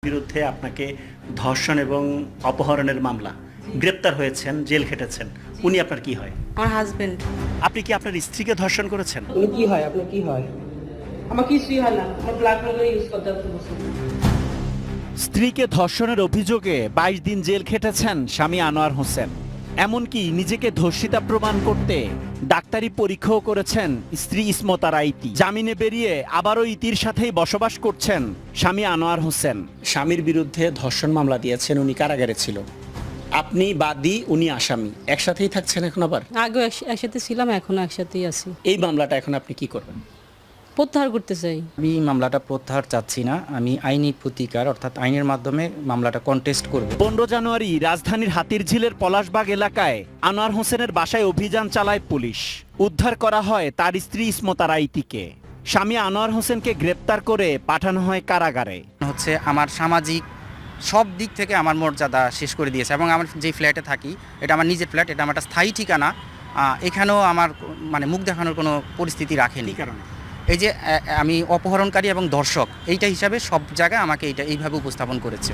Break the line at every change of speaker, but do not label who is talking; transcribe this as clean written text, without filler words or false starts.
বিরুদ্ধে আপনাকে ধর্ষণ এবং অপহরণের মামলা, গ্রেপ্তার হয়েছেন, জেল খেটেছেন, উনি আপনার কি হয়?
আমার হাজবেন্ড।
আপনি কি আপনার স্ত্রীকে ধর্ষণ করেছেন?
উনি কি হয়, আপনার কি হয়?
আমার কিছুই হয় না, আমার ব্ল্যাকমেল ইউজ করতে বলছে।
স্ত্রীকে ধর্ষণের অভিযোগে ২২ দিন জেল খেটেছেন স্বামী আনোয়ার হোসেন। এমনকি নিজেকে ধর্ষিতা প্রমাণ করতে ডাক্তারি পরীক্ষাও করেছেন স্ত্রী ইসমত আরা ইতি। জামিনে বেরিয়ে আবারও ইতির সাথেই বসবাস করছেন স্বামী আনোয়ার হোসেন।
স্বামীর বিরুদ্ধে ধর্ষণ মামলা দিয়েছেন, উনি কারাগারে ছিল, আপনি বাদী, উনি আসামি, একসাথেই থাকছেন এখন আবার?
আগেও একসাথে ছিলাম, এখনো একসাথেই আছি।
এই মামলাটা এখন আপনি কি করবেন?
প্রত্যাহার করতে চাই।
আমি মামলাটা প্রত্যাহার চাচ্ছি না, আমি আইনি প্রতিকার অর্থাৎ আইনের মাধ্যমে মামলাটা কন্টেস্ট করব।
১৫ জানুয়ারি রাজধানীর হাতিরঝিলের পলাশবাগ এলাকায় আনোয়ার হোসেনের বাসায় অভিযান চালায় পুলিশ। উদ্ধার করা হয় তার স্ত্রী ইসমত আরা ইতিকে। স্বামী আনোয়ার হোসেনকে গ্রেপ্তার করে পাঠানো হয় কারাগারে।
হচ্ছে আমার সামাজিক সব দিক থেকে আমার মর্যাদা শেষ করে দিয়েছে এবং আমার যে ফ্ল্যাটে থাকি এটা আমার নিজের ফ্ল্যাট, এটা আমার একটা স্থায়ী ঠিকানা। এখানেও আমার মুখ দেখানোর কোনো পরিস্থিতি রাখেনি।
কারণে
এই যে আমি অপহরণকারী এবং দর্শক এইটা হিসাবে সব জায়গায় আমাকে এইভাবে উপস্থাপন করেছে।